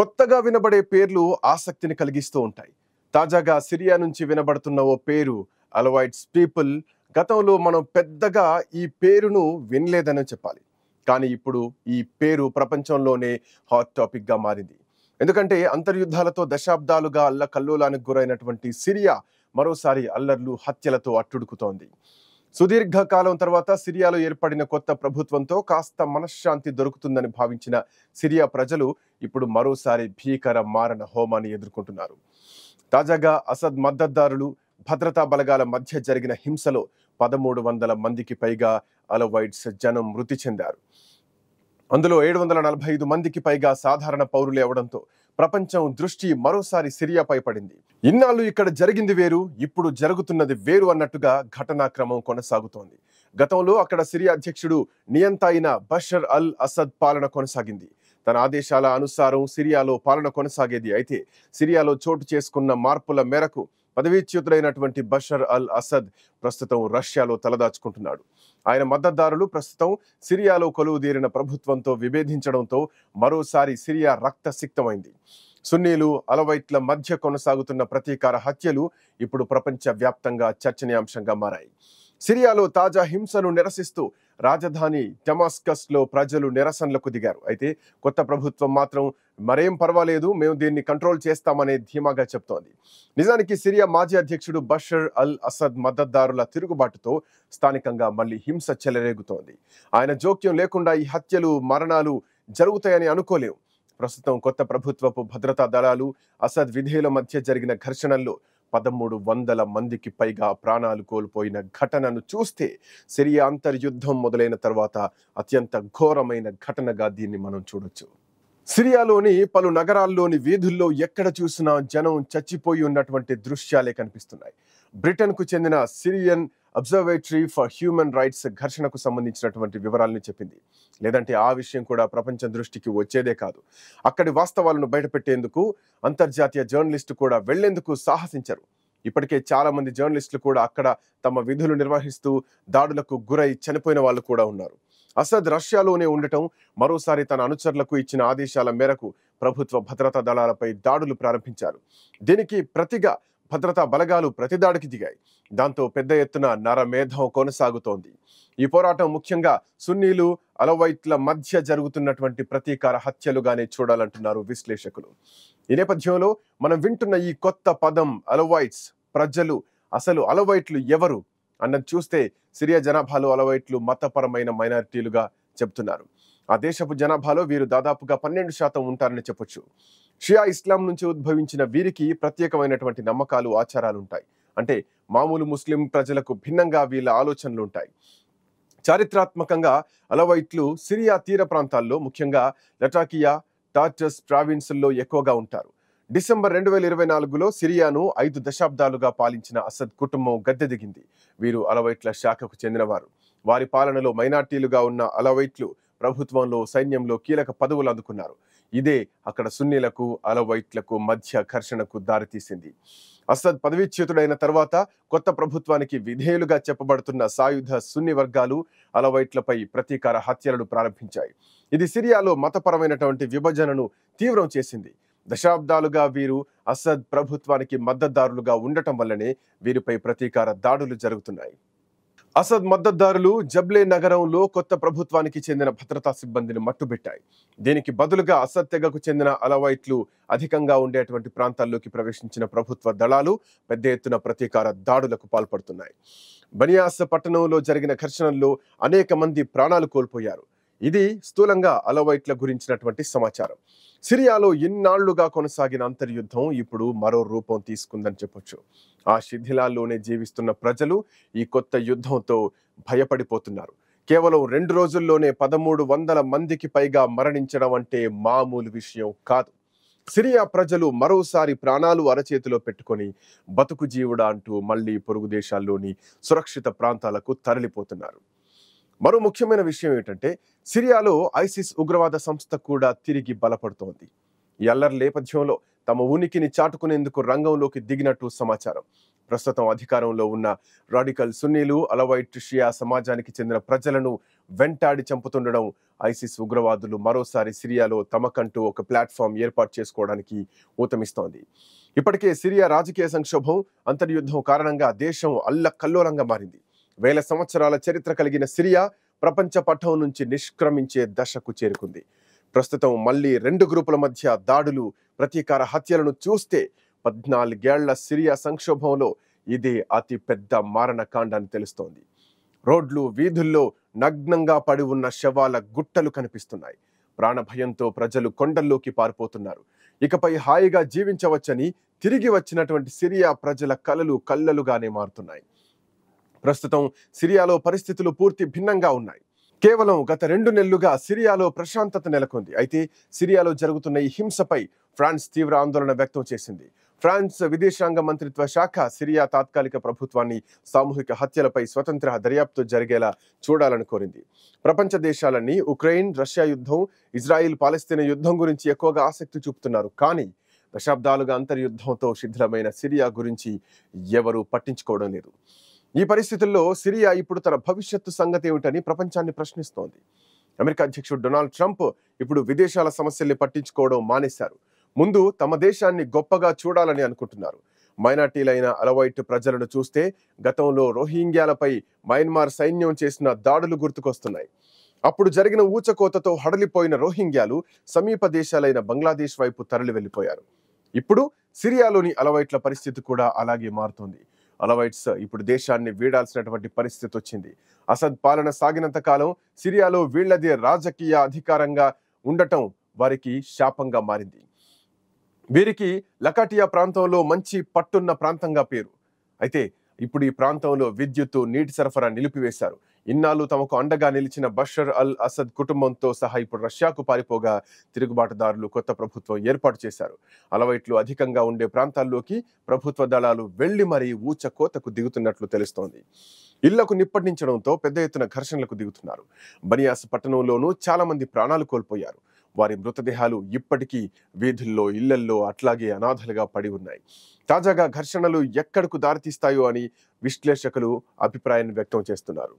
కొత్తగా వినబడే పేర్లు ఆసక్తిని కలిగిస్తూ ఉంటాయి. తాజాగా సిరియా నుంచి వినబడుతున్న ఓ పేరు అలవైట్స్ పీపుల్. గతంలో మనం పెద్దగా ఈ పేరును వినలేదని చెప్పాలి. కానీ ఇప్పుడు ఈ పేరు ప్రపంచంలోనే హాట్ టాపిక్గా మారింది. ఎందుకంటే అంతర్యుద్ధాలతో దశాబ్దాలుగా అల్లకల్లోలానికి గురైనటువంటి సిరియా మరోసారి అల్లర్లు, హత్యలతో అట్టుడుకుతోంది. సుదీర్ఘ కాలం తర్వాత సిరియాలో ఏర్పడిన కొత్త ప్రభుత్వంతో కాస్త మనశ్శాంతి దొరుకుతుందని భావించిన సిరియా ప్రజలు ఇప్పుడు మరోసారి భీకర మారణ హోమాన్ని ఎదుర్కొంటున్నారు. తాజాగా అసద్ మద్దతుదారులు, భద్రతా బలగాల మధ్య జరిగిన హింసలో 1300 మందికి పైగా అలవైట్స్ జనం మృతి చెందారు. అందులో 745 మందికి పైగా సాధారణ పౌరులే అవడంతో ప్రపంచం దృష్టి మరోసారి సిరియాపై పడింది. ఇన్నాళ్ళు ఇక్కడ జరిగింది వేరు, ఇప్పుడు జరుగుతున్నది వేరు అన్నట్టుగా ఘటనాక్రమం కొనసాగుతోంది. గతంలో అక్కడ సిరియా అధ్యక్షుడు నియంత అయిన బషర్ అల్ అసద్ పాలన కొనసాగింది. తన ఆదేశాల అనుసారం సిరియాలో పాలన కొనసాగేది. అయితే సిరియాలో చోటు చేసుకున్న మార్పుల మేరకు పదవీచ్యుతుడైనటువంటి బషర్ అల్ అసద్ ప్రస్తుతం రష్యాలో తలదాచుకుంటున్నాడు. ఆయన మద్దతుదారులు ప్రస్తుతం సిరియాలో కొలువుదీరిన ప్రభుత్వంతో విభేదించడంతో మరోసారి సిరియా రక్తసిక్తమైంది. సున్నీలు, అలవైట్ల మధ్య కొనసాగుతున్న ప్రతీకార హత్యలు ఇప్పుడు ప్రపంచ వ్యాప్తంగా చర్చనీయాంశంగా మారాయి. సిరియాలో తాజా హింసను నిరసిస్తూ రాజధాని డమాస్కస్ లో ప్రజలు నిరసనలకు దిగారు. అయితే కొత్త ప్రభుత్వం మాత్రం మరేం పర్వాలేదు, మేము దీన్ని కంట్రోల్ చేస్తామనే ధీమాగా చెప్తోంది. నిజానికి సిరియా మాజీ అధ్యక్షుడు బషర్ అల్ అసద్ మద్దతుదారుల తిరుగుబాటుతో స్థానికంగా మళ్ళీ హింస చెలరేగుతోంది. ఆయన జోక్యం లేకుండా ఈ హత్యలు, మరణాలు జరుగుతాయని అనుకోలేం. ప్రస్తుతం కొత్త ప్రభుత్వపు భద్రతా దళాలు, అసద్ విధేయుల మధ్య జరిగిన ఘర్షణల్లో 1300 మందికి పైగా ప్రాణాలు కోల్పోయిన ఘటనను చూస్తే సిరియా అంతర్యుద్ధం మొదలైన తర్వాత అత్యంత ఘోరమైన ఘటనగా దీన్ని మనం చూడొచ్చు. సిరియాలోని పలు నగరాల్లోని వీధుల్లో ఎక్కడ చూసినా జనం చచ్చిపోయి ఉన్నటువంటి దృశ్యాలే కనిపిస్తున్నాయి. బ్రిటన్కు చెందిన Syrian observatory for human rights ఘర్షణకు సంబంధించినటువంటి వివరాలను చెప్పింది. లేదంటే ఆ విషయం కూడా ప్రపంచం దృష్టికి వచ్చేదే కాదు. అక్కడి వాస్తవాలను బయటపెట్టేందుకు అంతర్జాతీయ జర్నలిస్టు కూడా వెళ్లేందుకు సాహసించరు. ఇప్పటికే చాలా మంది జర్నలిస్టులు కూడా అక్కడ తమ విధులు నిర్వహిస్తూ దాడులకు గురై చనిపోయిన వాళ్ళు కూడా ఉన్నారు. అసద్ రష్యాలోనే ఉండటం, మరోసారి తన అనుచరులకు ఇచ్చిన ఆదేశాల మేరకు ప్రభుత్వ భద్రతా దళాలపై దాడులు ప్రారంభించారు. దీనికి ప్రతిగా భద్రతా బలగాలు ప్రతిదాడికి దిగాయి. దాంతో పెద్ద ఎత్తున నరమేధం కొనసాగుతోంది. ఈ పోరాటం ముఖ్యంగా సున్నీలు, అలవైట్ల మధ్య జరుగుతున్నటువంటి ప్రతీకార హత్యలుగానే చూడాలంటున్నారు విశ్లేషకులు. ఈ నేపథ్యంలో మనం వింటున్న ఈ కొత్త పదం అలవైట్స్, ప్రజలు, అసలు అలవైట్లు ఎవరు అన్నది చూస్తే సిరియా జనాభాలో అలవైట్లు మతపరమైన మైనారిటీలుగా చెబుతున్నారు. ఆ దేశపు జనాభాలో వీరు దాదాపుగా 12% ఉంటారని చెప్పొచ్చు. షియా ఇస్లాం నుంచి ఉద్భవించిన వీరికి ప్రత్యేకమైనటువంటి నమ్మకాలు, ఆచారాలు ఉంటాయి. అంటే మామూలు ముస్లిం ప్రజలకు భిన్నంగా వీళ్ళ ఆలోచనలు ఉంటాయి. చారిత్రాత్మకంగా అలవైట్లు సిరియా తీర ప్రాంతాల్లో, ముఖ్యంగా లటాకియా, టార్టస్ ప్రావిన్సుల్లో ఎక్కువగా ఉంటారు. డిసెంబర్ 2024లో సిరియాను 5 దశాబ్దాలుగా పాలించిన అసద్ కుటుంబం గద్దె దిగింది. వీరు అలవైట్ల శాఖకు చెందినవారు. వారి పాలనలో మైనార్టీలుగా ఉన్న అలవైట్లు ప్రభుత్వంలో, సైన్యంలో కీలక పదవులు అందుకున్నారు. ఇదే అక్కడ సున్నీలకు, అలవైట్లకు మధ్య ఘర్షణకు దారితీసింది. అసద్ పదవీచ్యుతుడైన తర్వాత కొత్త ప్రభుత్వానికి విధేయులుగా చెప్పబడుతున్న సాయుధ సున్ని వర్గాలు అలవైట్లపై ప్రతీకార హత్యలను ప్రారంభించాయి. ఇది సిరియాలో మతపరమైనటువంటి విభజనను తీవ్రం చేసింది. దశాబ్దాలుగా వీరు అసద్ ప్రభుత్వానికి మద్దతుదారులుగా ఉండటం వల్లనే వీరిపై ప్రతీకార దాడులు జరుగుతున్నాయి. అసద్ మద్దతుదారులు జబ్లే నగరంలో కొత్త ప్రభుత్వానికి చెందిన భద్రతా సిబ్బందిని మట్టుబెట్టాయి. దీనికి బదులుగా అసద్ తెగకు చెందిన అలవైట్లు అధికంగా ఉండేటువంటి ప్రాంతాల్లోకి ప్రవేశించిన ప్రభుత్వ దళాలు పెద్ద ఎత్తున ప్రతీకార దాడులకు పాల్పడుతున్నాయి. బనియాస్ పట్టణంలో జరిగిన ఘర్షణల్లో అనేక మంది ప్రాణాలు కోల్పోయారు. ఇది స్థూలంగా అలవైట్ల గురించినటువంటి సమాచారం. సిరియాలో ఇన్నాళ్లుగా కొనసాగిన అంతర్యుద్ధం ఇప్పుడు మరో రూపం తీసుకుందని చెప్పొచ్చు. ఆ శిథిలాల్లోనే జీవిస్తున్న ప్రజలు ఈ కొత్త యుద్ధంతో భయపడిపోతున్నారు. కేవలం 2 రోజుల్లోనే 1300 మందికి పైగా మరణించడం అంటే మామూలు విషయం కాదు. సిరియా ప్రజలు మరోసారి ప్రాణాలు అరచేతిలో పెట్టుకొని బతుకు జీవుడా అంటూ మళ్లీ పొరుగు దేశాల్లోని సురక్షిత ప్రాంతాలకు తరలిపోతున్నారు. మరో ముఖ్యమైన విషయం ఏంటంటే సిరియాలో ఐసిస్ ఉగ్రవాద సంస్థ కూడా తిరిగి బలపడుతోంది. ఈ అల్లర్ల నేపథ్యంలో తమ ఉనికిని చాటుకునేందుకు రంగంలోకి దిగినట్టు సమాచారం. ప్రస్తుతం అధికారంలో ఉన్న రాడికల్ సున్నీలు అలవైట్ షియా సమాజానికి చెందిన ప్రజలను వెంటాడి చంపుతుండడం, ఐసిస్ ఉగ్రవాదులు మరోసారి సిరియాలో తమకంటూ ఒక ప్లాట్ఫామ్ ఏర్పాటు చేసుకోవడానికి ఊతమిస్తోంది. ఇప్పటికే సిరియా రాజకీయ సంక్షోభం, అంతర్యుద్ధం కారణంగా దేశం అల్లకల్లోలంగా మారింది. వేల సంవత్సరాల చరిత్ర కలిగిన సిరియా ప్రపంచ పటం నుంచి నిష్క్రమించే దశకు చేరుకుంది. ప్రస్తుతం మళ్లీ రెండు గ్రూపుల మధ్య దాడులు, ప్రతీకార హత్యలను చూస్తే 14 ఏళ్ల సిరియా సంక్షోభంలో ఇది అతి పెద్ద మారణకాండ అని తెలుస్తోంది. రోడ్లు, వీధుల్లో నగ్నంగా పడి ఉన్న శవాల గుట్టలు కనిపిస్తున్నాయి. ప్రాణభయంతో ప్రజలు కొండల్లోకి పారిపోతున్నారు. ఇకపై హాయిగా జీవించవచ్చని తిరిగి వచ్చినటువంటి సిరియా ప్రజల కలలు కల్లలుగానే మారుతున్నాయి. ప్రస్తుతం సిరియాలో పరిస్థితులు పూర్తి భిన్నంగా ఉన్నాయి. కేవలం గత 2 నెలలుగా సిరియాలో ప్రశాంతత నెలకొంది. అయితే సిరియాలో జరుగుతున్న ఈ హింసపై ఫ్రాన్స్ తీవ్ర ఆందోళన వ్యక్తం చేసింది. ఫ్రాన్స్ విదేశాంగ మంత్రిత్వ శాఖ సిరియా తాత్కాలిక ప్రభుత్వాన్ని సామూహిక హత్యలపై స్వతంత్ర దర్యాప్తు జరిగేలా చూడాలని కోరింది. ప్రపంచ దేశాలన్నీ ఉక్రెయిన్, రష్యా యుద్ధం, ఇజ్రాయిల్ పాలస్తీనా యుద్ధం గురించి ఎక్కువగా ఆసక్తి చూపుతున్నారు. కానీ దశాబ్దాలుగా అంతర్యుద్ధంతో శిథిలమైన సిరియా గురించి ఎవరూ పట్టించుకోవడం లేదు. ఈ పరిస్థితుల్లో సిరియా ఇప్పుడు తన భవిష్యత్తు సంగతి ఏమిటని ప్రపంచాన్ని ప్రశ్నిస్తోంది. అమెరికా అధ్యక్షుడు డొనాల్డ్ ట్రంప్ ఇప్పుడు విదేశాల సమస్యల్ని పట్టించుకోవడం మానేశారు. ముందు తమ దేశాన్ని గొప్పగా చూడాలని అనుకుంటున్నారు. మైనార్టీలైన అలవైట్ ప్రజలను చూస్తే గతంలో రోహింగ్యాలపై మయన్మార్ సైన్యం చేసిన దాడులు గుర్తుకొస్తున్నాయి. అప్పుడు జరిగిన ఊచకోతతో హడలిపోయిన రోహింగ్యాలు సమీప దేశాలైన బంగ్లాదేశ్ వైపు తరలి వెళ్లిపోయారు. ఇప్పుడు సిరియాలోని అలవైట్ల పరిస్థితి కూడా అలాగే మారుతోంది. అలవైట్స్ ఇప్పుడు దేశాన్ని వీడాల్సినటువంటి పరిస్థితి వచ్చింది. అసద్ పాలన సాగినంత కాలం సిరియాలో వీళ్లదే రాజకీయ అధికారంగా ఉండటం వారికి శాపంగా మారింది. వీరికి లకాటియా ప్రాంతంలో మంచి పట్టున్న ప్రాంతంగా పేరు. అయితే ఇప్పుడు ఈ ప్రాంతంలో విద్యుత్తు, నీటి సరఫరా నిలిపివేశారు. ఇన్నాళ్ళు తమకు అండగా నిలిచిన బషర్ అల్ అసద్ కుటుంబంతో సహా ఇప్పుడు రష్యాకు పారిపోగా తిరుగుబాటుదారులు కొత్త ప్రభుత్వం ఏర్పాటు చేశారు. అలవైట్లు అధికంగా ఉండే ప్రాంతాల్లోకి ప్రభుత్వ దళాలు వెళ్లి మరీ ఊచకోతకు దిగుతున్నట్లు తెలుస్తోంది. ఇళ్లకు నిప్పటించడంతో పెద్ద ఎత్తున ఘర్షణలకు దిగుతున్నారు. బనియాస్ పట్టణంలోనూ చాలా మంది ప్రాణాలు కోల్పోయారు. వారి మృతదేహాలు ఇప్పటికీ వీధుల్లో, ఇళ్లల్లో అట్లాగే అనాథలుగా పడి ఉన్నాయి. తాజాగా ఘర్షణలు ఎక్కడకు దారితీస్తాయో అని విశ్లేషకులు అభిప్రాయాన్ని వ్యక్తం చేస్తున్నారు.